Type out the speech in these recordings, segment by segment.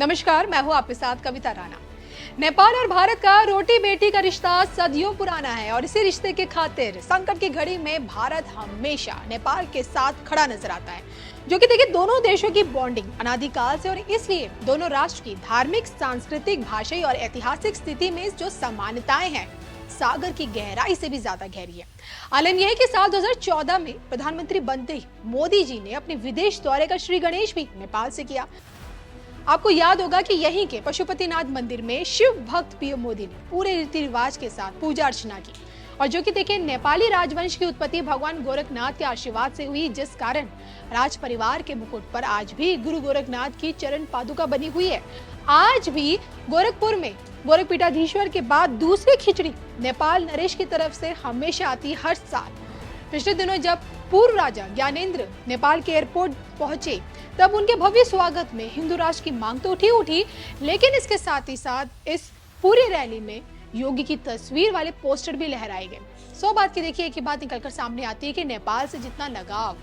नमस्कार, मैं हूँ आपके साथ कविता राणा। नेपाल और भारत का रोटी बेटी का रिश्ता सदियों पुराना है और इसी रिश्ते के खातिर संकट की घड़ी में भारत हमेशा नेपाल के साथ खड़ा नजर आता है। जो कि देखिए दोनों देशों की बॉन्डिंग अनादिकाल से और इसलिए दोनों राष्ट्र की धार्मिक, सांस्कृतिक, भाषाई और ऐतिहासिक स्थिति में जो समानताएं हैं सागर की गहराई से भी ज्यादा गहरी है। आलम यह है कि साल 2014 में प्रधानमंत्री बनते ही मोदी जी ने अपने विदेश दौरे का श्री गणेश भी नेपाल से किया। आपको याद होगा कि यहीं के पशुपतिनाथ मंदिर में शिव भक्त पीएम मोदी ने पूरे रीति रिवाज के साथ पूजा अर्चना की और जो कि देखिए नेपाली राजवंश की उत्पत्ति भगवान गोरखनाथ के आशीर्वाद से हुई, जिस कारण राज परिवार के मुकुट पर आज भी गुरु गोरखनाथ की चरण पादुका बनी हुई है। आज भी गोरखपुर में गोरखपीठाधीश्वर के बाद दूसरी खिचड़ी नेपाल नरेश की तरफ से हमेशा आती हर साल। पिछले दिनों जब पूर्व राजा ज्ञानेंद्र नेपाल के एयरपोर्ट पहुंचे तब उनके भव्य स्वागत में हिंदू राष्ट्र की मांग तो उठी, लेकिन इसके साथ ही साथ इस पूरी रैली में योगी की तस्वीर वाले पोस्टर भी लहराए गए। सो बात की देखिए एक ही बात निकलकर सामने आती है कि नेपाल से जितना लगाव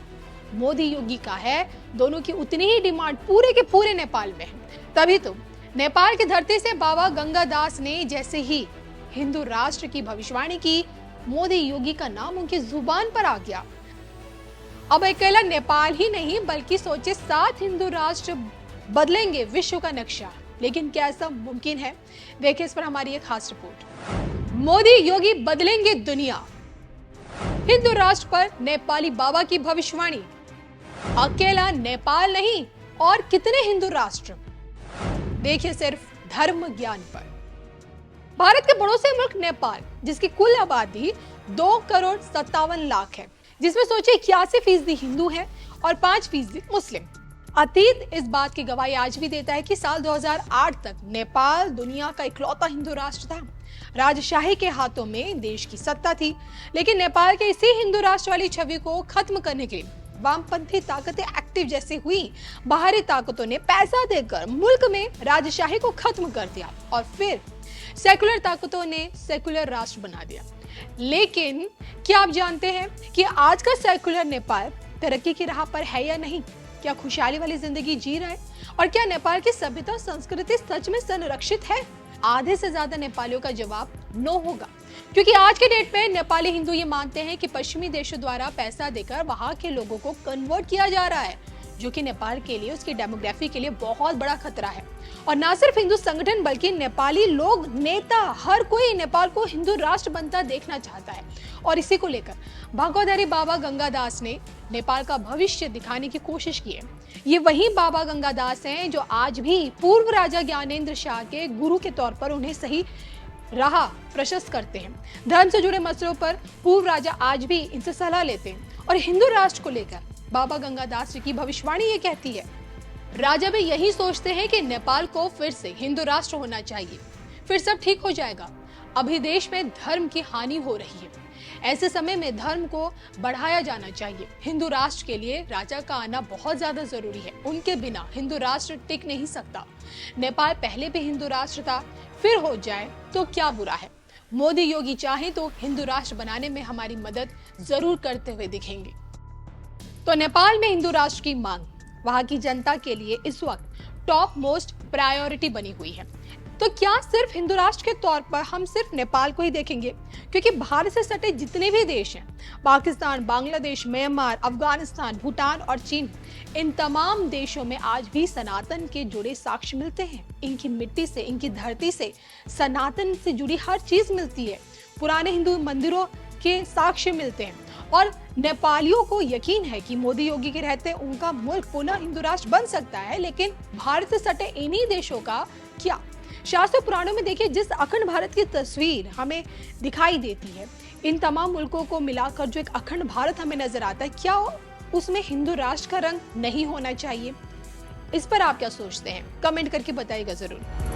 मोदी योगी का है, दोनों की उतनी ही डिमांड पूरे के पूरे नेपाल में है। तभी तो नेपाल की धरती से बाबा गंगादास ने जैसे ही हिंदू राष्ट्र की भविष्यवाणी की, मोदी योगी का नाम उनकी जुबान पर आ गया। अब अकेला नेपाल ही नहीं बल्कि सोचे 7 हिंदू राष्ट्र बदलेंगे विश्व का नक्शा। लेकिन क्या ऐसा मुमकिन है? देखिए इस पर हमारी एक खास रिपोर्ट। मोदी योगी बदलेंगे दुनिया, हिंदू राष्ट्र पर नेपाली बाबा की भविष्यवाणी। अकेला नेपाल नहीं और कितने हिंदू राष्ट्र, देखिए सिर्फ धर्म ज्ञान पर। भारत के पड़ोसी मुल्क नेपाल, जिसकी कुल आबादी 2,57,00,000 है, जिसमें सोचिए 81% हिंदू है और 5% मुस्लिम। अतीत इस बात की गवाही आज भी देता है कि साल 2008 तक नेपाल दुनिया का इकलौता हिंदू राष्ट्र था। राजशाही के हाथों में देश की सत्ता थी, लेकिन नेपाल के इसी हिंदू राष्ट्र वाली छवि को खत्म करने के लिए वामपंथी ताकतें एक्टिव जैसे हुई। बाहरी ताकतों ने पैसा देकर मुल्क में राजशाही को खत्म कर दिया और फिर सेकुलर ताकतों ने सेकुलर राष्ट्र बना दिया। लेकिन क्या आप जानते हैं कि आज का सेकुलर नेपाल तरक्की की राह पर है या नहीं? क्या खुशहाली वाली जिंदगी जी रहा है? और क्या नेपाल की सभ्यता संस्कृति सच में संरक्षित है? आधे से ज्यादा नेपालियों का जवाब नो होगा, क्योंकि आज के डेट में नेपाली हिंदू ये मानते हैं कि पश्चिमी देशों द्वारा पैसा देकर वहां के लोगों को कन्वर्ट किया जा रहा है, जो कि नेपाल के लिए, उसकी डेमोग्राफी के लिए बहुत बड़ा खतरा है। और ना सिर्फ हिंदू संगठन बल्कि नेपाली लोग, नेता, हर कोई नेपाल को हिंदू राष्ट्र बनता देखना चाहता है। और इसी को लेकर भागवतारी बाबा गंगादास ने नेपाल का भविष्य दिखाने की कोशिश की है। ये वही बाबा गंगादास हैं जो आज भी पूर्व राजा ज्ञानेंद्र शाह के गुरु के तौर पर उन्हें सही राह प्रशस्त करते हैं। धर्म से जुड़े मसलों पर पूर्व राजा आज भी इनसे सलाह लेते हैं। और हिंदू राष्ट्र को लेकर बाबा गंगादास जी की भविष्यवाणी ये कहती है, राजा भी यही सोचते हैं कि नेपाल को फिर से हिंदू राष्ट्र होना चाहिए, फिर सब ठीक हो जाएगा। अभी देश में धर्म की हानि हो रही है, ऐसे समय में धर्म को बढ़ाया जाना चाहिए। हिंदू राष्ट्र के लिए राजा का आना बहुत ज्यादा जरूरी है, उनके बिना हिंदू राष्ट्र टिक नहीं सकता। नेपाल पहले भी हिंदू राष्ट्र था, फिर हो जाए तो क्या बुरा है। मोदी योगी चाहे तो हिंदू राष्ट्र बनाने में हमारी मदद जरूर करते हुए दिखेंगे। तो नेपाल में हिंदू राष्ट्र की मांग वहां की जनता के लिए इस वक्त टॉप मोस्ट प्रायोरिटी बनी हुई है। तो क्या सिर्फ हिंदू राष्ट्र के तौर पर हम सिर्फ नेपाल को ही देखेंगे? क्योंकि भारत से सटे जितने भी देश हैं, पाकिस्तान, बांग्लादेश, म्यांमार, अफगानिस्तान, भूटान और चीन, इन तमाम देशों में आज भी सनातन के जुड़े साक्ष्य मिलते हैं। इनकी मिट्टी से, इनकी धरती से सनातन से जुड़ी हर चीज मिलती है। पुराने हिंदू मंदिरों के साक्ष्य मिलते हैं और नेपालियों को यकीन है कि मोदी योगी के रहते उनका मुल्क पुनः हिंदू राष्ट्र बन सकता है। लेकिन भारत से सटे इन्हीं देशों का क्या? शास्त्र पुराणों में देखिए जिस अखंड भारत की तस्वीर हमें दिखाई देती है, इन तमाम मुल्कों को मिलाकर जो एक अखंड भारत हमें नजर आता है, क्या उसमें हिंदू राष्ट्र का रंग नहीं होना चाहिए? इस पर आप क्या सोचते हैं? कमेंट करके बताइएगा जरूर।